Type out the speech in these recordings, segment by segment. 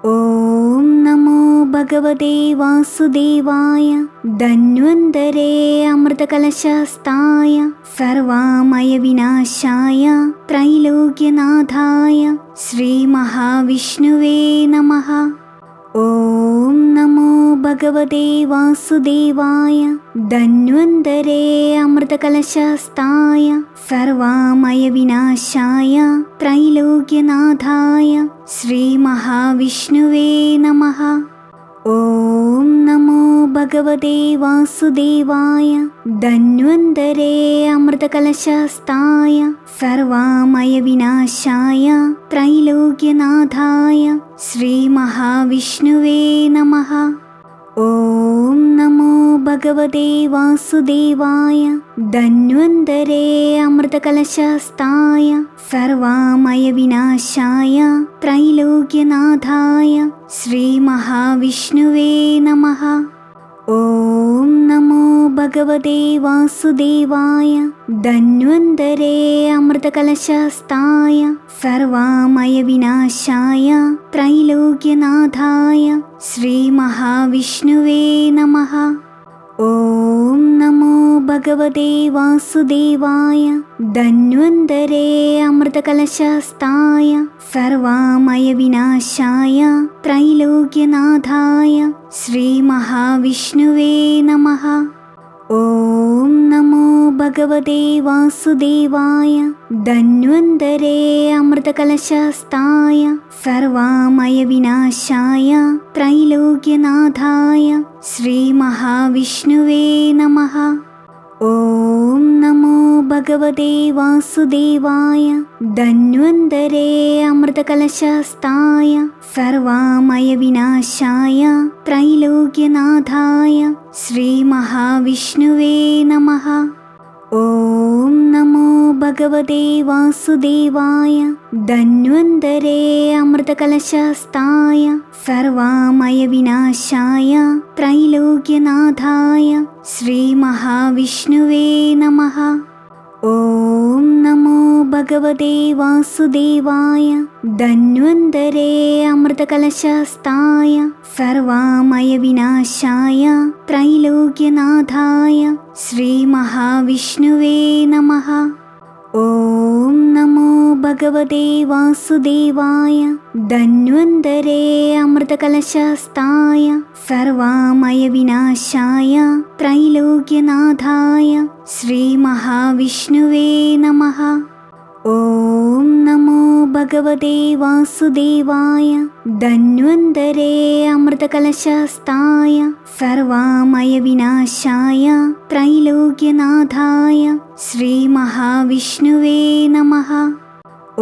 ഓം നമോ ഭഗവതേ വാസുദേവായ. ധന്വന്തരേ അമൃതകലശസ്ഥായ സർവാമയ വിനാശായ ത്രൈലോക്യനാഥായ ശ്രീമഹാവിഷ്ണുവേ നമഃ. ഓം നമോ ഭഗവതേ വാസുദേവായ. ധന്വന്തരേ അമൃതകലശസ്ഥായ സർവാമയ വിനാശായ ത്രൈലോക്യനാഥായ ശ്രീമഹാവിഷ്ണുവേ നമഃ. ഓം നമോ ഭഗവതേ വാസുദേവായ. ധന്വന്തരേ അമൃതകലശസ്ഥായ സർവാമയ വിനാശായ ത്രൈലോക്യനാഥായ ശ്രീമഹാവിഷ്ണുവേ നമഃ. ഓം നമോ ഭഗവതേ വാസുദേവായ. ധന്വന്തരേ അമൃതകലശസ്ഥായ സർവാമയ വിനാശായ ത്രൈലോക്യനാഥായ ശ്രീമഹാവിഷ്ണുവേ നമഃ. ഓം നമോ ഭഗവതേ വാസുദേവായ. ധന്വന്തരേ അമൃതകലശസ്ഥായ സർവാമയ വിനാശായ ത്രൈലോക്യനാഥായ ശ്രീമഹാവിഷ്ണുവേ നമഃ. ഓം നമോ ഭഗവതേ വാസുദേവായ. ധന്വന്തരേ അമൃതകലശസ്ഥായ സർവാമയ വിനാശായ ത്രൈലോക്യനാഥായ ശ്രീമഹാവിഷ്ണുവേ നമഃ. ഓം നമോ ഭഗവതേ വാസുദേവായ. ധന്വന്തരേ അമൃതകലശസ്ഥായ സർവാമയ വിനാശായ ത്രൈലോക്യനാഥായ ശ്രീമഹാവിഷ്ണുവേ നമഃ. ഓം നമോ ഭഗവതേ വാസുദേവായ. ധന്വന്തരേ അമൃതകലശസ്ഥായ സർവാമയ വിനാശായ ത്രൈലോക്യനാഥായ ശ്രീമഹാവിഷ്ണുവേ നമഃ. ഓം നമോ ഭഗവതേ വാസുദേവായ. ധന്വന്തരേ അമൃതകലശസ്ഥായ സർവാമയ വിനാശായ ത്രൈലോക്യനാഥായ ശ്രീമഹാവിഷ്ണുവേ നമഃ. ഓം നമോ ഭഗവതേ വാസുദേവായ. ധന്വന്തരേ അമൃതകലശസ്ഥായ സർവാമയ വിനാശായ ത്രൈലോക്യനാഥായ ശ്രീമഹാവിഷ്ണുവേ നമഃ. ഓം നമോ ഭഗവതേ വാസുദേവായ. ധന്വന്തരേ അമൃതകലശസ്ഥായ സർവാമയ വിനാശായ ത്രൈലോക്യനാഥായ ശ്രീമഹാവിഷ്ണുവേ നമഃ. ഓം നമോ ഭഗവതേ വാസുദേവായ. ധന്വന്തരേ അമൃതകലശസ്ഥായ സർവാമയ വിനാശായ ത്രൈലോക്യനാഥായ ശ്രീമഹാവിഷ്ണുവേ നമഃ.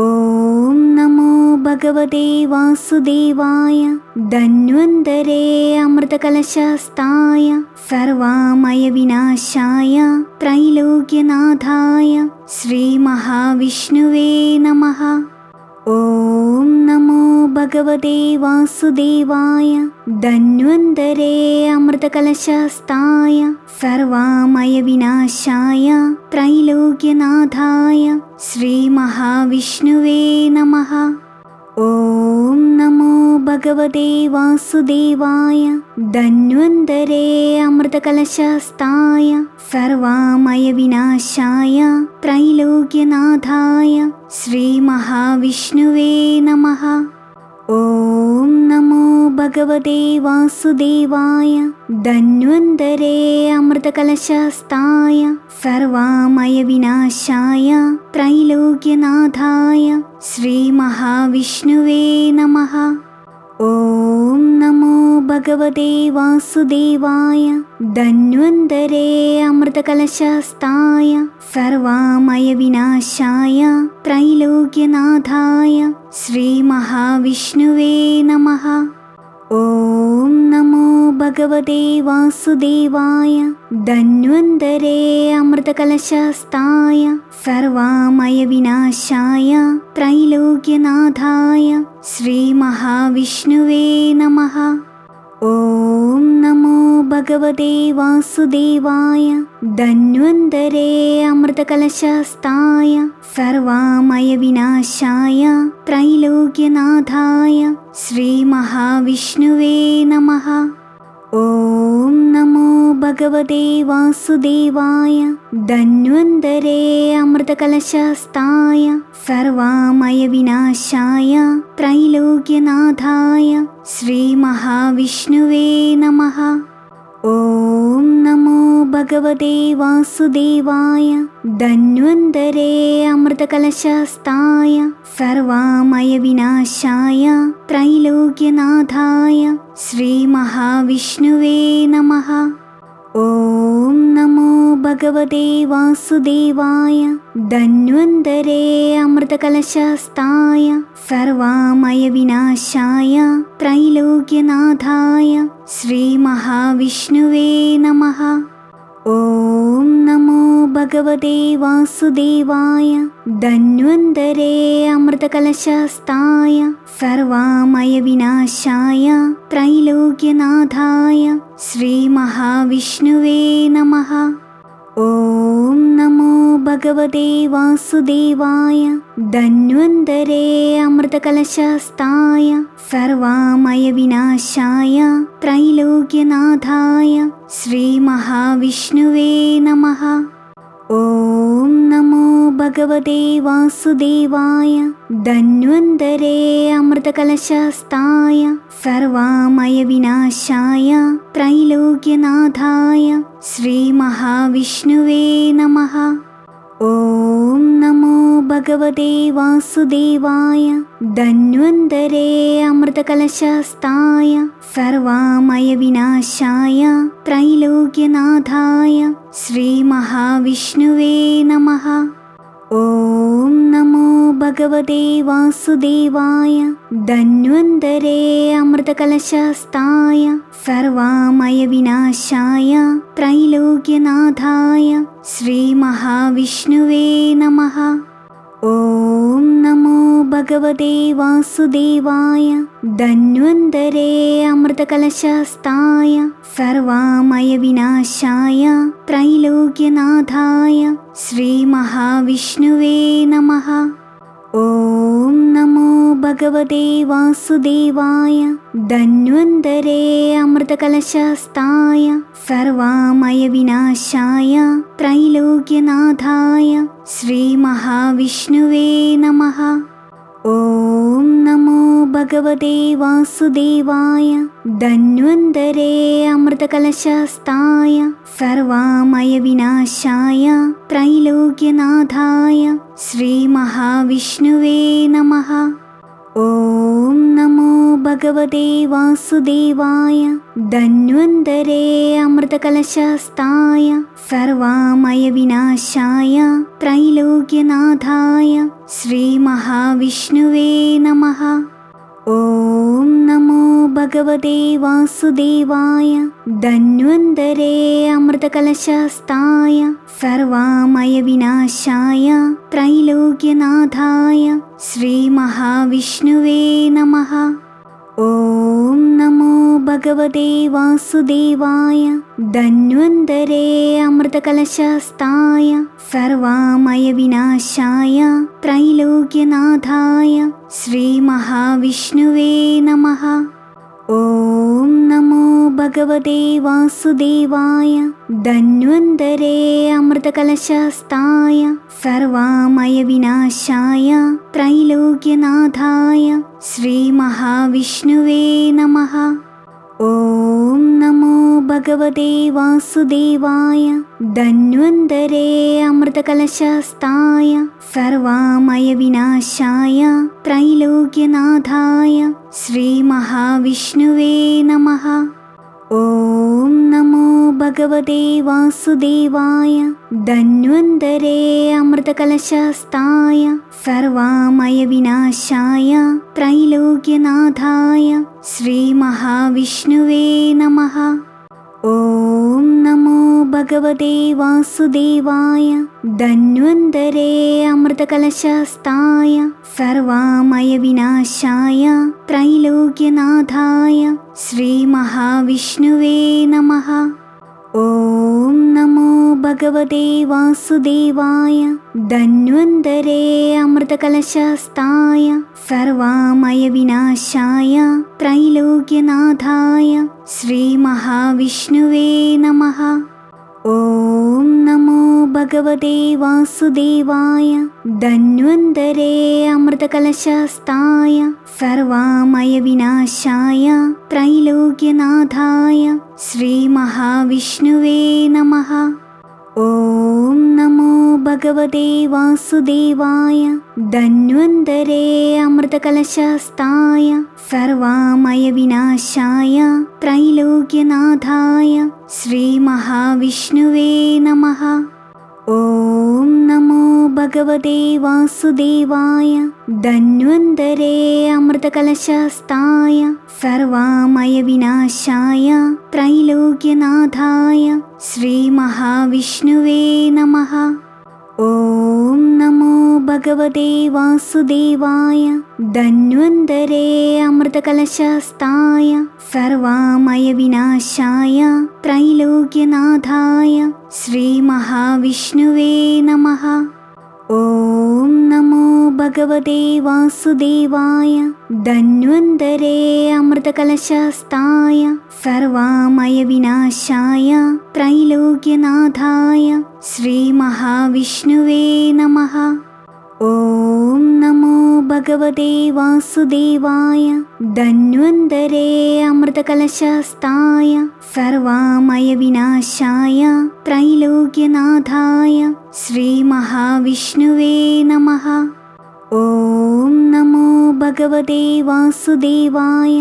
ഓം നമോ ഭഗവതേ വാസുദേവായ. ധന്വന്തരേ അമൃതകലശസ്ഥായ സർവാമയ വിനാശായ ത്രൈലോക്യനാഥായ ശ്രീമഹാവിഷ്ണുവേ നമഃ. ഓം നമോ ഭഗവതേ വാസുദേവായ. ധന്വന്തരേ അമൃതകലശസ്ഥായ സർവാമയ വിനാശായ ത്രൈലോക്യനാഥായ ശ്രീമഹാവിഷ്ണുവേ നമഃ. ഓം നമോ ഭഗവതേ വാസുദേവായ. ധന്വന്തരേ അമൃതകലശസ്ഥായ സർവാമയ വിനാശായ ത്രൈലോക്യനാഥായ ശ്രീമഹാവിഷ്ണുവേ നമഃ. ഓം നമോ ഭഗവതേ വാസുദേവായ. ധന്വന്തരേ അമൃതകലശസ്ഥായ സർവാമയ വിനാശായ ത്രൈലോക്യനാഥായ ശ്രീമഹാവിഷ്ണുവേ നമഃ. ഓം നമോ ഭഗവതേ വാസുദേവായ. ധന്വന്തരേ അമൃതകലശസ്ഥായ സർവാമയ വിനാശായ ത്രൈലോക്യനാഥായ ശ്രീമഹാവിഷ്ണുവേ നമഃ. ഓം നമോ ഭഗവതേ വാസുദേവായ. ധന്വന്തരേ അമൃതകലശസ്ഥായ സർവാമയ വിനാശായ ത്രൈലോക്യനാഥായ ശ്രീമഹാവിഷ്ണുവേ നമഃ. ഓം നമോ ഭഗവതേ വാസുദേവായ ധന്വന്തരേ അമൃതകലശസ്ഥായ സർവാമയ വിനാശായ ത്രൈലോക്യനാഥായ ശ്രീ മഹാവിഷ്ണുവേ നമഃ. ഓം നമോ ഭഗവതേ വാസുദേവായ ധന്വന്തരേ അമൃതകലശസ്ഥായ സർവാമയ വിനാശായ ത്രൈലോക്യനാഥായ ശ്രീ മഹാവിഷ്ണുവേ നമഃ. ഓം നമോ ഭഗവതേ വാസുദേവായ ധന്വന്തരേ അമൃതകലശസ്ഥായ സർവാമയ വിനാശായ ത്രൈലോക്യനാഥായ ശ്രീ മഹാവിഷ്ണുവേ നമഃ. ഓം നമോ ഭഗവതേ വാസുദേവായ ധന്വന്തരേ അമൃതകലശസ്ഥായ സർവാമയ വിനാശായ ത്രൈലോക്യനാഥായ ശ്രീ മഹാവിഷ്ണുവേ നമഃ. ഓം നമോ ഭഗവതേ വാസുദേവായ ധന്വന്തരേ അമൃതകലശസ്ഥായ സർവാമയ വിനാശായ ത്രൈലോക്യനാഥായ ശ്രീ മഹാവിഷ്ണുവേ നമഃ. ഓം നമോ ഭഗവതേ വാസുദേവായ ധന്വന്തരേ അമൃതകലശസ്ഥായ സർവാമയ വിനാശായ ത്രൈലോക്യനാഥായ ശ്രീ മഹാവിഷ്ണുവേ നമഃ. ഓം നമോ ഭഗവതേ വാസുദേവായ ധന്വന്തരേ അമൃതകലശസ്ഥായ സർവാമയ വിനാശായ ത്രൈലോക്യനാഥായ ശ്രീ മഹാവിഷ്ണുവേ നമഃ. ഓം നമോ ഭഗവതേ വാസുദേവായ ധന്വന്തരേ അമൃതകലശസ്ഥായ സർവാമയ വിനാശായ ത്രൈലോക്യനാഥായ ശ്രീ മഹാവിഷ്ണുവേ നമഃ. ഓം നമോ ഭഗവതേ വാസുദേവായ ധന്വന്തരേ അമൃതകലശസ്ഥായ സർവാമയ വിനാശായ ത്രൈലോക്യനാഥായ ശ്രീ മഹാവിഷ്ണുവേ നമഃ. ഓം നമോ ഭഗവതേ വാസുദേവായ ധന്വന്തരേ അമൃതകലശസ്ഥായ സർവാമയ വിനാശായ ത്രൈലോക്യനാഥായ ശ്രീ മഹാവിഷ്ണുവേ നമഃ. ഓം നമോ ഭഗവതേ വാസുദേവായ ധന്വന്തരേ അമൃതകലശസ്ഥായ സർവാമയ വിനാശായ ത്രൈലോക്യനാഥായ ശ്രീ മഹാവിഷ്ണുവേ നമഃ. ഓം നമോ ഭഗവതേ വാസുദേവായ ധന്വന്തരേ അമൃതകലശസ്ഥായ സർവാമയ വിനാശായ ത്രൈലോക്യനാഥായ ശ്രീ മഹാവിഷ്ണുവേ നമഃ. ഓം നമോ ഭഗവതേ വാസുദേവായ ധന്വന്തരേ അമൃതകലശസ്ഥായ സർവാമയ വിനാശായ ത്രൈലോക്യനാഥായ ശ്രീ മഹാവിഷ്ണുവേ നമഃ. ഓം നമോ ഭഗവതേ വാസുദേവായ ധന്വന്തരേ അമൃതകലശസ്ഥായ സർവാമയ വിനാശായ ത്രൈലോക്യനാഥായ ശ്രീ മഹാവിഷ്ണുവേ നമഃ. ഓം നമോ ഭഗവതേ വാസുദേവായ ധന്വന്തരേ അമൃതകലശസ്ഥായ സർവാമയ വിനാശായ ത്രൈലോക്യനാഥായ ശ്രീ മഹാവിഷ്ണുവേ നമഃ. ഓം നമോ ഭഗവതേ വാസുദേവായ ധന്വന്തരേ അമൃതകലശസ്ഥായ സർവാമയ വിനാശായ ത്രൈലോക്യനാഥായ ശ്രീ മഹാവിഷ്ണുവേ നമഃ. ഓം നമോ ഭഗവതേ വാസുദേവായ ധന്വന്തരേ അമൃതകലശസ്ഥായ സർവാമയ വിനാശായ ത്രൈലോക്യനാഥായ ശ്രീ മഹാവിഷ്ണുവേ നമഃ. ഓം നമോ ഭഗവതേ വാസുദേവായ ധന്വന്തരേ അമൃതകലശസ്ഥായ സർവാമയ വിനാശായ ത്രൈലോക്യനാഥായ ശ്രീ മഹാവിഷ്ണുവേ നമഃ. ഓം നമോ ഭഗവതേ വാസുദേവായ ധന്വന്തരേ അമൃതകലശസ്ഥായ സർവാമയ വിനാശായ ത്രൈലോക്യനാഥായ ശ്രീ മഹാവിഷ്ണുവേ നമഃ. ഓം നമോ ഭഗവതേ വാസുദേവായ ധന്വന്തരേ അമൃതകലശസ്ഥായ സർവാമയ വിനാശായ ത്രൈലോക്യനാഥായ ശ്രീ മഹാവിഷ്ണുവേ നമഃ. ഓം നമോ ഭഗവതേ വാസുദേവായ ധന്വന്തരേ അമൃതകലശസ്ഥായ സർവാമയ വിനാശായ ത്രൈലോക്യനാഥായ ശ്രീ മഹാവിഷ്ണുവേ നമഃ. ഓം നമോ ഭഗവതേ വാസുദേവായ ധന്വന്തരേ അമൃതകലശസ്ഥായ സർവാമയ വിനാശായ ത്രൈലോക്യനാഥായ ശ്രീ മഹാവിഷ്ണുവേ നമഃ. ഓം നമോ ഭഗവതേ വാസുദേവായ ധന്വന്തരേ അമൃതകലശസ്ഥായ സർവാമയ വിനാശായ ത്രൈലോക്യനാഥായ ശ്രീ മഹാവിഷ്ണുവേ നമഃ. ഓം നമോ ഭഗവതേ വാസുദേവായ ധന്വന്തരേ അമൃതകലശസ്ഥായ സർവാമയ വിനാശായ ത്രൈലോക്യനാഥായ ശ്രീ മഹാവിഷ്ണുവേ നമഃ. ഓം നമോ ഭഗവതേ വാസുദേവായ ധന്വന്തരേ അമൃതകലശസ്ഥായ സർവാമയ വിനാശായ ത്രൈലോക്യനാഥായ ശ്രീ മഹാവിഷ്ണുവേ നമഃ. ഓം നമോ ഭഗവതേ വാസുദേവായ ധന്വന്തരേ അമൃതകലശസ്ഥായ സർവാമയ വിനാശായ ത്രൈലോക്യനാഥായ ശ്രീ മഹാവിഷ്ണുവേ നമഃ. ഓം നമോ ഭഗവതേ വാസുദേവായ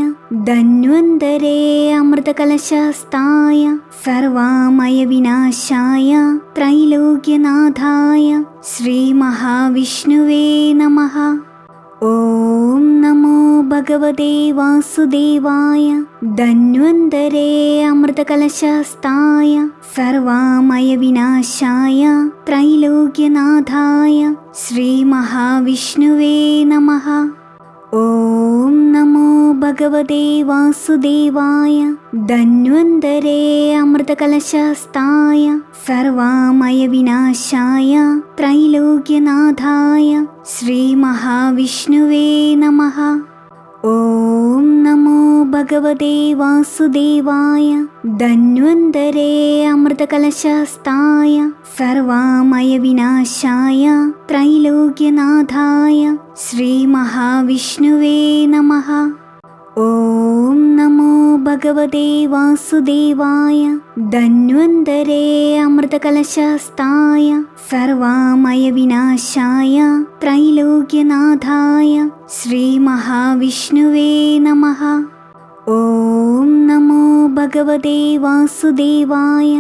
ധന്വന്തരേ അമൃതകലശസ്ഥായ സർവാമയ വിനാശായ ത്രൈലോക്യനാഥായ ശ്രീ മഹാവിഷ്ണുവേ നമഃ. ഓം നമോ ഭഗവതേ വാസുദേവായ ധന്വന്തരേ അമൃതകലശസ്ഥായ സർവാമയ വിനാശായ ത്രൈലോക്യനാഥായ ശ്രീ മഹാവിഷ്ണുവേ നമഃ. ഓം നമോ ഭഗവതേ വാസുദേവായ ധന്വന്തരേ അമൃതകലശസ്ഥായ സർവാമയ വിനാശായ ത്രൈലോക്യനാഥായ ശ്രീ മഹാവിഷ്ണുവേ നമഃ. ഓം നമോ ഭഗവതേ വാസുദേവായ ധന്വന്തരേ അമൃതകലശസ്ഥായ സർവാമയ വിനാശായ ത്രൈലോക്യനാഥായ ശ്രീ മഹാവിഷ്ണുവേ നമഃ. ഓം നമോ ഭഗവതേ വാസുദേവായ ധന്വന്തരേ അമൃതകലശസ്ഥായ സർവാമയ വിനാശായ ത്രൈലോക്യനാഥായ ശ്രീ മഹാവിഷ്ണുവേ നമഃ. ഓം നമോ ഭഗവതേ വാസുദേവായ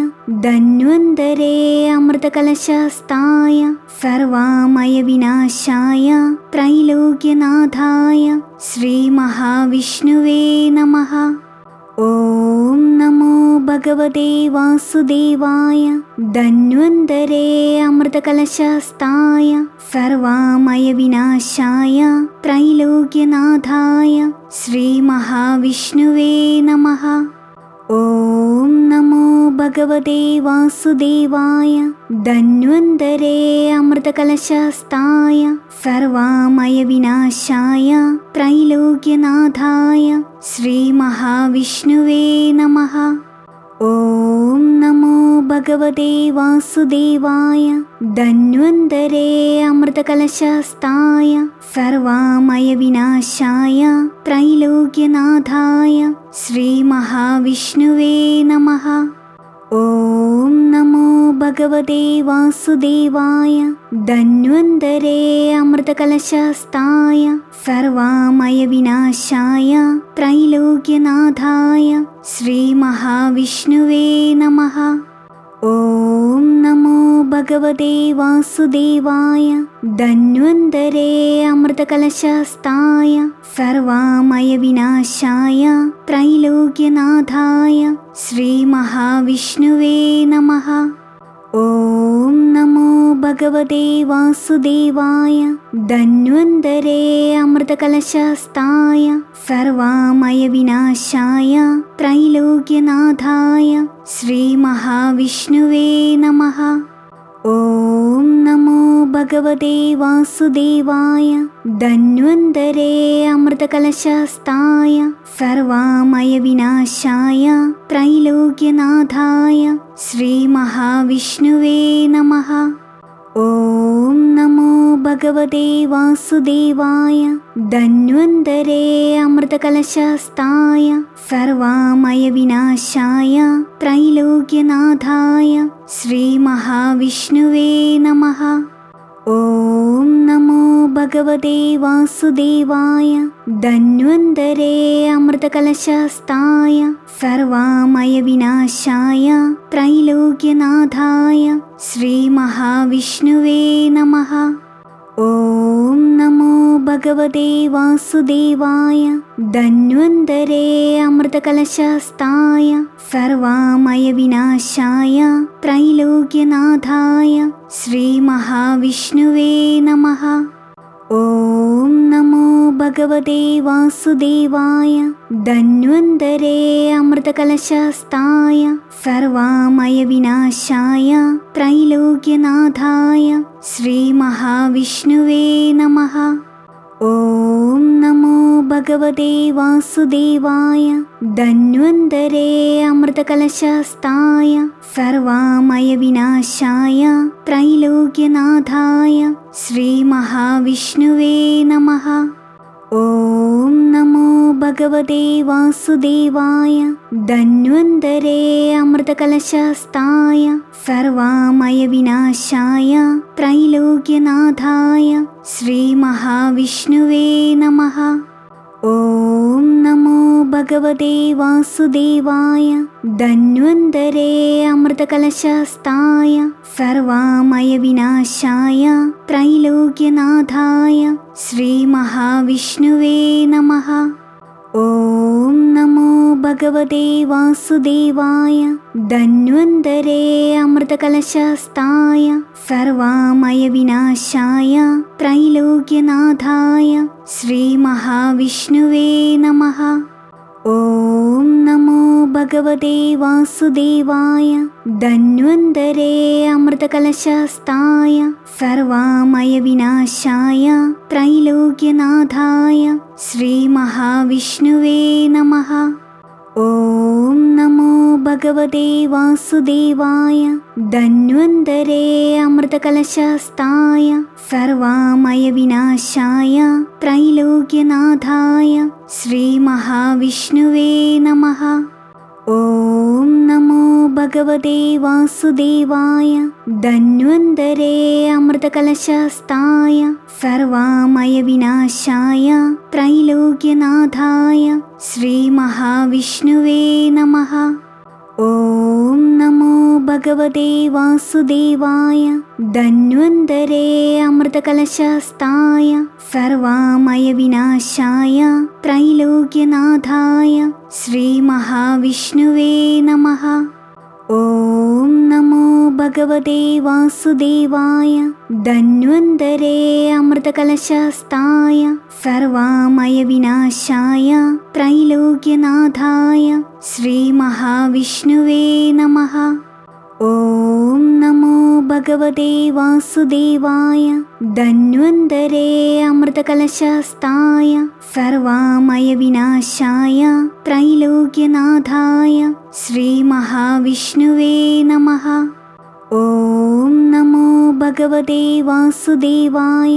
ധന്വന്തരേ അമൃതകലശസ്ഥായ സർവാമയ വിനാശായ ത്രൈലോക്യനാഥായ ശ്രീ മഹാവിഷ്ണുവേ നമഃ. ഓം നമോ ഭഗവതേ വാസുദേവായ ധന്വന്തരേ അമൃതകലശസ്ഥായ സർവാമയ വിനാശായ ത്രൈലോക്യനാഥായ ശ്രീ മഹാവിഷ്ണുവേ നമഃ. ഓം നമോ ഭഗവതേ വാസുദേവായ ധന്വന്തരേ അമൃതകലശസ്ഥായ സർവാമയ വിനാശായ ത്രൈലോക്യനാഥായ ശ്രീ മഹാവിഷ്ണുവേ നമഃ. ഓം നമോ ഭഗവതേ വാസുദേവായ ധന്വന്തരേ അമൃതകലശസ്ഥായ സർവാമയ വിനാശായ ത്രൈലോക്യനാഥായ ശ്രീ മഹാവിഷ്ണുവേ നമഃ. ഓം നമോ ഭഗവതേ വാസുദേവായ ധന്വന്തരേ അമൃതകലശസ്ഥായ സർവാമയ വിനാശായ ത്രൈലോക്യനാഥായ ശ്രീ മഹാവിഷ്ണുവേ നമഃ. ഓം നമോ ഭഗവതേ വാസുദേവായ ധന്വന്തരേ അമൃതകലശസ്ഥായ സർവാമയ വിനാശായ ത്രൈലോക്യനാഥായ ശ്രീ മഹാവിഷ്ണുവേ നമഃ. ഓം നമോ ഭഗവതേ വാസുദേവായ ധന്വന്തരേ അമൃതകലശസ്ഥായ സർവാമയ വിനാശായ ത്രൈലോക്യനാഥായ ശ്രീ മഹാവിഷ്ണുവേ നമഃ. ഓം നമോ ഭഗവതേ വാസുദേവായ ധന്വന്തരേ അമൃതകലശസ്ഥായ സർവാമയ വിനാശായ ത്രൈലോക്യനാഥായ ശ്രീ മഹാവിഷ്ണുവേ നമഃ. ഓം നമോ ഭഗവതേ വാസുദേവായ ധന്വന്തരേ അമൃതകലശസ്ഥായ സർവാമയ വിനാശായ ത്രൈലോക്യനാഥായ ശ്രീ മഹാവിഷ്ണുവേ നമഃ. ഓം നമോ ഭഗവതേ വാസുദേവായ ധന്വന്തരേ അമൃതകലശസ്ഥായ സർവാമയ വിനാശായ ത്രൈലോക്യനാഥായ ശ്രീ മഹാവിഷ്ണുവേ നമഃ. ഓം നമോ ഭഗവതേ വാസുദേവായ ധന്വന്തരേ അമൃതകലശസ്ഥായ സർവാമയ വിനാശായ ത്രൈലോക്യനാഥായ ശ്രീ മഹാവിഷ്ണുവേ നമഃ. ഓം നമോ ഭഗവതേ വാസുദേവായ ധന്വന്തരേ അമൃതകലശസ്ഥായ സർവാമയ വിനാശായ ത്രൈലോക്യനാഥായ ശ്രീ മഹാവിഷ്ണുവേ നമഃ. ഓം നമോ ഭഗവതേ വാസുദേവായ ധന്വന്തരേ അമൃതകലശസ്ഥായ സർവാമയ വിനാശായ ത്രൈലോക്യനാഥായ ശ്രീ മഹാവിഷ്ണുവേ നമഃ. ഓം നമോ ഭഗവതേ വാസുദേവായ ധന്വന്തരേ അമൃതകലശസ്ഥായ സർവാമയ വിനാശായ ത്രൈലോക്യനാഥായ ശ്രീ മഹാവിഷ്ണുവേ നമഃ. ഓം നമോ ഭഗവതേ വാസുദേവായ ധന്വന്തരേ അമൃതകലശസ്ഥായ സർവാമയ വിനാശായ ത്രൈലോക്യനാഥായ ശ്രീ മഹാവിഷ്ണുവേ നമഃ. ഓം നമോ ഭഗവതേ വാസുദേവായ ധന്വന്തരേ അമൃതകലശസ്ഥായ സർവാമയ വിനാശായ ത്രൈലോക്യനാഥായ ശ്രീ മഹാവിഷ്ണുവേ നമഃ. ഓം നമോ ഭഗവതേ വാസുദേവായ ധന്വന്തരേ അമൃതകലശസ്ഥായ സർവാമയ വിനാശായ ത്രൈലോക്യനാഥായ ശ്രീ മഹാവിഷ്ണുവേ നമഃ. ഓം നമോ ഭഗവതേ വാസുദേവായ ധന്വന്തരേ അമൃതകലശസ്ഥായ സർവാമയ വിനാശായ ത്രൈലോക്യനാഥായ ശ്രീ മഹാവിഷ്ണുവേ നമഃ. ഓം നമോ ഭഗവതേ വാസുദേവായ ധന്വന്തരേ അമൃതകലശസ്ഥായ സർവാമയ വിനാശായ ത്രൈലോക്യനാഥായ ശ്രീ മഹാവിഷ്ണുവേ നമഃ. ഓം നമോ ഭഗവതേ വാസുദേവായ ധന്വന്തരേ അമൃതകലശസ്ഥായ സർവാമയ വിനാശായ ത്രൈലോക്യനാഥായ ശ്രീ മഹാവിഷ്ണുവേ നമഃ. ഓം നമോ ഭഗവതേ വാസുദേവായ ധന്വന്തരേ അമൃതകലശസ്ഥായ സർവാമയ വിനാശായ ത്രൈലോക്യനാഥായ ശ്രീ മഹാവിഷ്ണുവേ നമഃ. ഓം നമോ ഭഗവതേ വാസുദേവായ ധന്വന്തരേ അമൃതകലശസ്ഥായ സർവാമയ വിനാശായ ത്രൈലോക്യനാഥായ ശ്രീ മഹാവിഷ്ണുവേ നമഃ. ഓം നമോ ഭഗവതേ വാസുദേവായ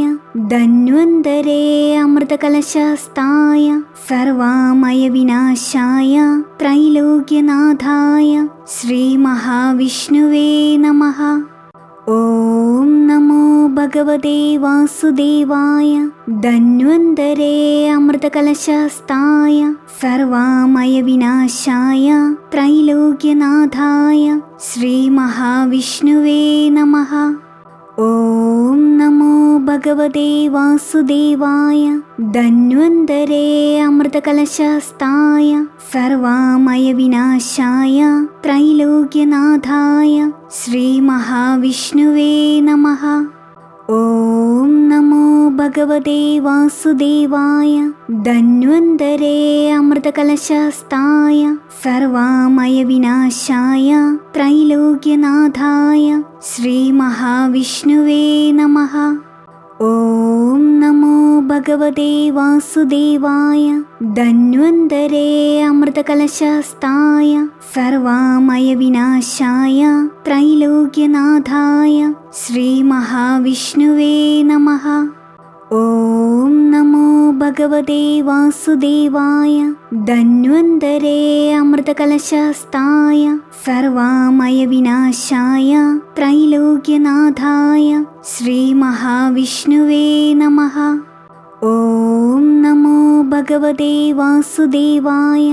ധന്വന്തരേ അമൃതകലശസ്ഥായ സർവാമയ വിനാശായ ത്രൈലോക്യനാഥായ ശ്രീ മഹാവിഷ്ണുവേ നമഃ. ഓം നമോ ഭഗവതേ വാസുദേവായ ധന്വന്തരേ അമൃതകലശസ്ഥായ സർവാമയ വിനാശായ ത്രൈലോക്യനാഥായ ശ്രീ മഹാവിഷ്ണുവേ നമഃ. ഓം നമോ ഭഗവതേ വാസുദേവായ. ധന്വന്തരേ അമൃതകലശസ്ഥായ സർവാമയ വിനാശായ ത്രൈലോക്യനാഥായ ശ്രീ മഹാവിഷ്ണുവേ നമഃ. ഓം നമോ ഭഗവതേ വാസുദേവായ. ധന്വന്തരേ അമൃതകലശസ്ഥായ സർവാമയ വിനാശായ ത്രൈലോക്യനാഥായ ശ്രീ മഹാവിഷ്ണുവേ നമഃ. ഓം നമോ ഭഗവതേ വാസുദേവായ. ധന്വന്തരേ അമൃതകലശസ്ഥായ സർവാമയ വിനാശായ ത്രൈലോക്യനാഥായ ശ്രീ മഹാവിഷ്ണുവേ നമഃ. ഓം നമോ ഭഗവതേ വാസുദേവായ. ധന്വന്തരേ അമൃതകലശസ്ഥായ സർവാമയ വിനാശായ ത്രൈലോക്യനാഥായ ശ്രീ മഹാവിഷ്ണുവേ നമഃ. ഓം നമോ ഭഗവതേ വാസുദേവായ.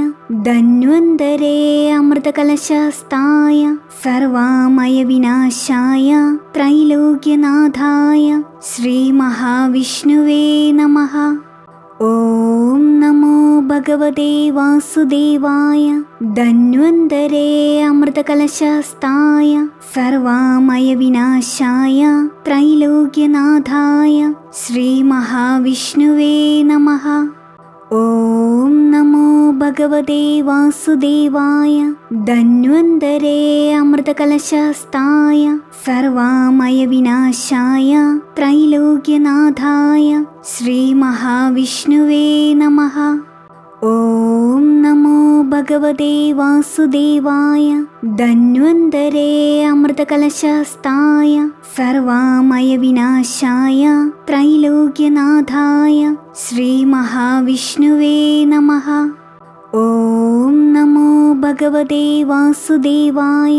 ധന്വന്തരേ അമൃതകലശസ്ഥായ സർവാമയ വിനാശായ ത്രൈലോക്യനാഥായ ശ്രീ മഹാവിഷ്ണുവേ നമഃ. ഓം നമോ ഭഗവതേ വാസുദേവായ. ധന്വന്തരേ അമൃതകലശസ്ഥായ സർവാമയ വിനാശായ ത്രൈലോക്യനാഥായ ശ്രീ മഹാവിഷ്ണുവേ നമഃ. ഓം നമോ ഭഗവതേ വാസുദേവായ. ധന്വന്തരേ അമൃതകലശസ്ഥായ സർവാമയ വിനാശായ ത്രൈലോക്യനാഥായ ശ്രീ മഹാവിഷ്ണുവേ നമഃ. ഓം നമോ ഭഗവതേ വാസുദേവായ. ധന്വന്തരേ അമൃതകലശസ്ഥായ സർവാമയ വിനാശായ ത്രൈലോക്യനാഥായ ശ്രീ മഹാവിഷ്ണുവേ നമഃ. ഓം നമോ ഭഗവതേ വാസുദേവായ.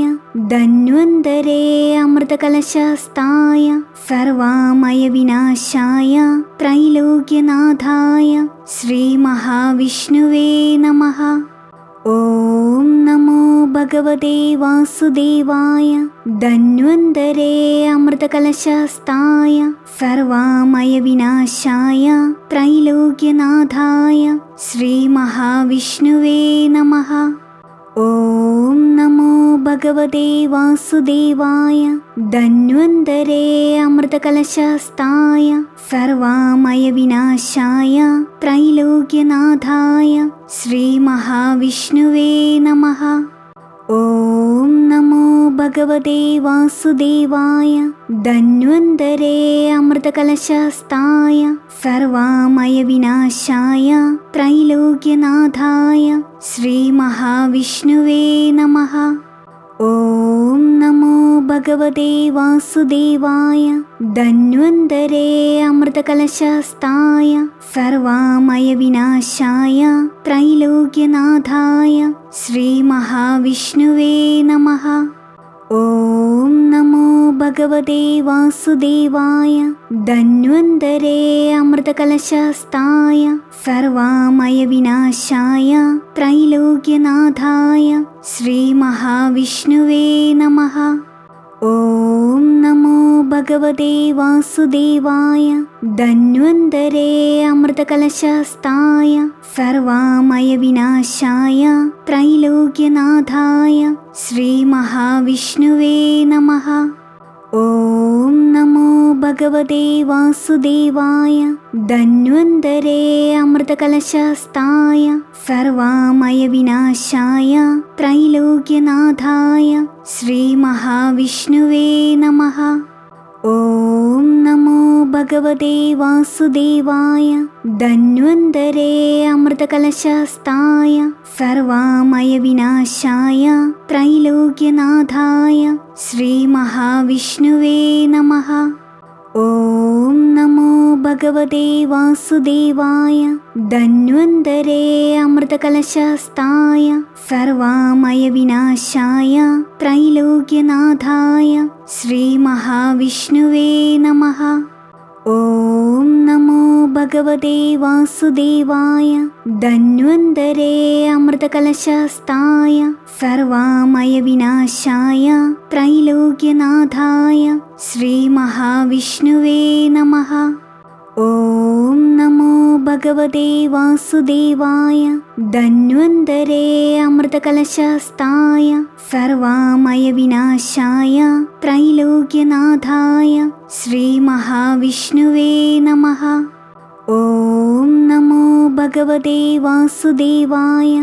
ധന്വന്തരേ അമൃതകലശസ്ഥായ സർവാമയ വിനാശായ ത്രൈലോക്യനാഥായ ശ്രീ മഹാവിഷ്ണുവേ നമഃ. ഓം നമോ ഭഗവതേ വാസുദേവായ. ധന്വന്തരേ അമൃതകലശസ്ഥായ സർവാമയ വിനാശായ ത്രൈലോക്യനാഥായ ശ്രീ മഹാവിഷ്ണുവേ നമഃ. ഓം നമോ ഭഗവതേ വാസുദേവായ. ധന്വന്തരേ അമൃതകലശസ്ഥായ സർവാമയ വിനാശായ ത്രൈലോക്യനാഥായ ശ്രീ മഹാവിഷ്ണുവേ നമഃ. ഓം നമോ ഭഗവതേ വാസുദേവായ. ധന്വന്തരേ അമൃതകലശസ്ഥായ സർവാമയ വിനാശായ ത്രൈലോക്യനാഥായ ശ്രീ മഹാവിഷ്ണുവേ നമഃ. ഓം നമോ ഭഗവതേ വാസുദേവായ. ധന്വന്തരേ അമൃതകലശസ്ഥായ സർവാമയ വിനാശായ ത്രൈലോക്യനാഥായ ശ്രീ മഹാവിഷ്ണുവേ നമഃ. ഓം നമോ ഭഗവതേ വാസുദേവായ. ധന്വന്തരേ അമൃതകലശസ്ഥായ സർവാമയ വിനാശായ ത്രൈലോക്യനാഥായ ശ്രീ മഹാവിഷ്ണുവേ നമഃ. ഓം നമോ ഭഗവതേ വാസുദേവായ. ധന്വന്തരേ അമൃതകലശസ്ഥായ സർവാമയ വിനാശായ ത്രൈലോക്യനാഥായ ശ്രീ മഹാവിഷ്ണുവേ നമഃ. ഓം നമോ ഭഗവതേ വാസുദേവായ. ധന്വന്തരേ അമൃതകലശസ്ഥായ സർവാമയ വിനാശായ ത്രൈലോക്യനാഥായ ശ്രീ മഹാവിഷ്ണുവേ നമഃ. ഓം നമോ ഭഗവതേ വാസുദേവായ. ധന്വന്തരേ അമൃതകലശസ്ഥായ സർവാമയ വിനാശായ ത്രൈലോക്യനാഥായ ശ്രീ മഹാവിഷ്ണുവേ നമഃ. ഓം നമോ ഭഗവതേ വാസുദേവായ. ധന്വന്തരേ അമൃതകലശസ്ഥായ സർവാമയ വിനാശായ ത്രൈലോക്യനാഥായ ശ്രീ മഹാവിഷ്ണുവേ നമഃ. ഓം നമോ ഭഗവതേ വാസുദേവായ. ധന്വന്തരേ അമൃതകലശസ്ഥായ സർവാമയ വിനാശായ ത്രൈലോക്യനാഥായ ശ്രീ മഹാവിഷ്ണുവേ നമഃ. ഓം നമോ ഭഗവതേ വാസുദേവായ. ധന്വന്തരേ അമൃതകലശസ്ഥായ സർവാമയ വിനാശായ ത്രൈലോക്യനാഥായ ശ്രീ മഹാവിഷ്ണുവേ നമഃ. ഓം നമോ ഭഗവതേ വാസുദേവായ.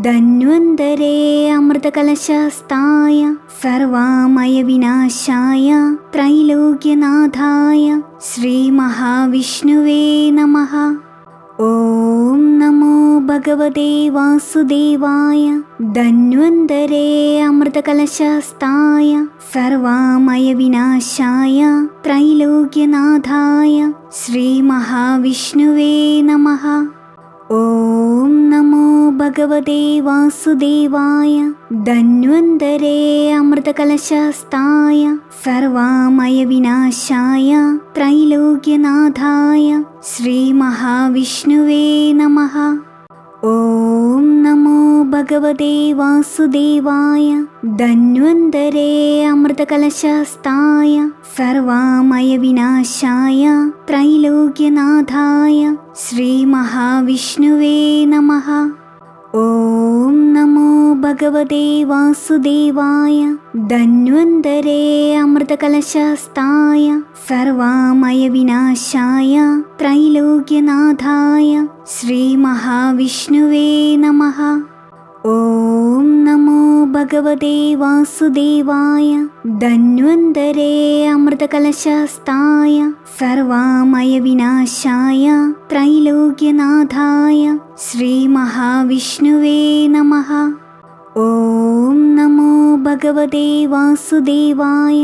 ധന്വന്തരേ അമൃതകലശസ്ഥായ സർവാമയ വിനാശായ ത്രൈലോക്യനാഥായ ശ്രീ മഹാവിഷ്ണുവേ നമഃ. ഓം നമോ ഭഗവതേ വാസുദേവായ. ധന്വന്തരേ അമൃതകലശസ്ഥായ സർവാമയ വിനാശായ ത്രൈലോക്യനാഥായ ശ്രീ മഹാവിഷ്ണുവേ നമഃ. ഓം നമോ ഭഗവതേ വാസുദേവായ. ധന്വന്തരേ അമൃതകലശസ്ഥായ സർവാമയ വിനാശായ ത്രൈലോക്യനാഥായ ശ്രീ മഹാവിഷ്ണുവേ നമഃ. ഓം നമോ ഭഗവതേ വാസുദേവായ. ധന്വന്തരേ അമൃതകലശസ്ഥായ സർവാമയ വിനാശായ ത്രൈലോക്യനാഥായ ശ്രീ മഹാവിഷ്ണുവേ നമഃ. ഓം നമോ ഭഗവതേ വാസുദേവായ. ധന്വന്തരേ അമൃതകലശസ്ഥായ സർവാമയ വിനാശായ ത്രൈലോക്യനാഥായ ശ്രീ മഹാവിഷ്ണുവേ നമഃ. ഓം നമോ ഭഗവതേ വാസുദേവായ. ധന്വന്തരേ അമൃതകലശസ്ഥായ സർവാമയ വിനാശായ ത്രൈലോക്യനാഥായ ശ്രീ മഹാവിഷ്ണുവേ നമഃ. ഓം നമോ ഭഗവതേ വാസുദേവായ.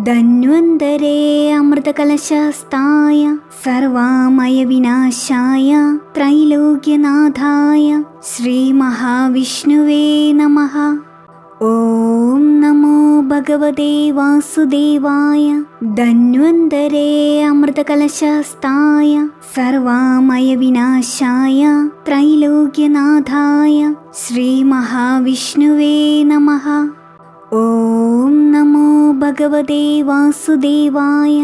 ധന്വന്തരേ അമൃതകലശസ്ഥായ സർവാമയ വിനാശായ ത്രൈലോക്യനാഥായ ശ്രീ മഹാവിഷ്ണുവേ നമഃ. ഓം നമോ ഭഗവതേ വാസുദേവായ. ധന്വന്തരേ അമൃതകലശസ്ഥായ സർവാമയ വിനാശായ ത്രൈലോക്യനാഥായ ശ്രീ മഹാവിഷ്ണുവേ നമഃ. ഓം നമോ ഭഗവതേ വാസുദേവായ.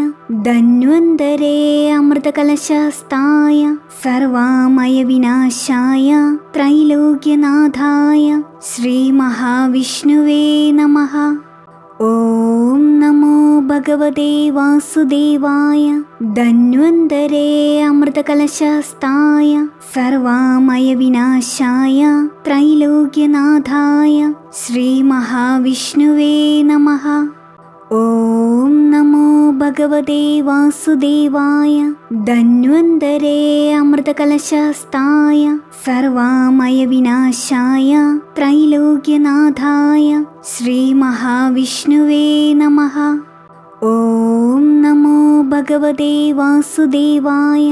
ധന്വന്തരേ അമൃതകലശസ്ഥായ സർവാമയ വിനാശായ ത്രൈലോക്യനാഥായ ശ്രീ മഹാവിഷ്ണുവേ നമഃ. ഓം നമോ ഭഗവതേ വാസുദേവായ. ധന്വന്തരേ അമൃതകലശസ്ഥായ സർവാമയ വിനാശായ ത്രൈലോക്യനാഥായ ശ്രീ മഹാവിഷ്ണുവേ നമഃ. ഓം നമോ ഭഗവതേ വാസുദേവായ. ധന്വന്തരേ അമൃതകലശസ്ഥായ സർവാമയ വിനാശായ ത്രൈലോക്യനാഥായ ശ്രീ മഹാവിഷ്ണുവേ നമഃ. ഓം നമോ ഭഗവതേ വാസുദേവായ.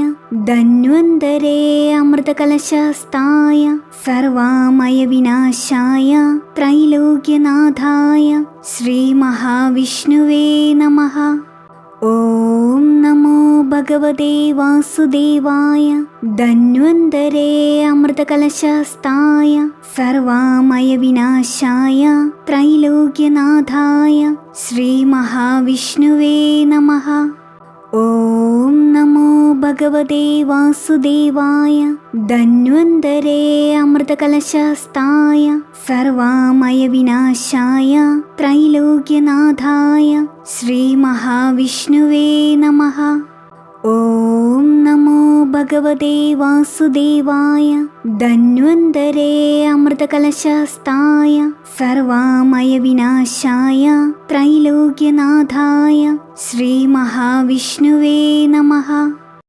ധന്വന്തരേ അമൃതകലശസ്ഥായ സർവാമയ വിനാശായ ത്രൈലോക്യനാഥായ ശ്രീ മഹാവിഷ്ണുവേ നമഃ. ഓം നമോ ഭഗവതേ വാസുദേവായ. ധന്വന്തരേ അമൃതകലശസ്ഥായ സർവാമയ വിനാശായ ത്രൈലോക്യനാഥായ ശ്രീ മഹാവിഷ്ണുവേ നമഃ. ഓം നമോ ഭഗവതേ വാസുദേവായ. ധന്വന്തരേ അമൃതകലശസ്ഥായ സർവാമയ വിനാശായ ത്രൈലോക്യനാഥായ ശ്രീ മഹാവിഷ്ണുവേ നമഃ. ഓം നമോ ഭഗവതേ വാസുദേവായ. ധന്വന്തരേ അമൃതകലശസ്ഥായ സർവാമയ വിനാശായ ത്രൈലോക്യനാഥായ ശ്രീ മഹാവിഷ്ണുവേ നമഃ.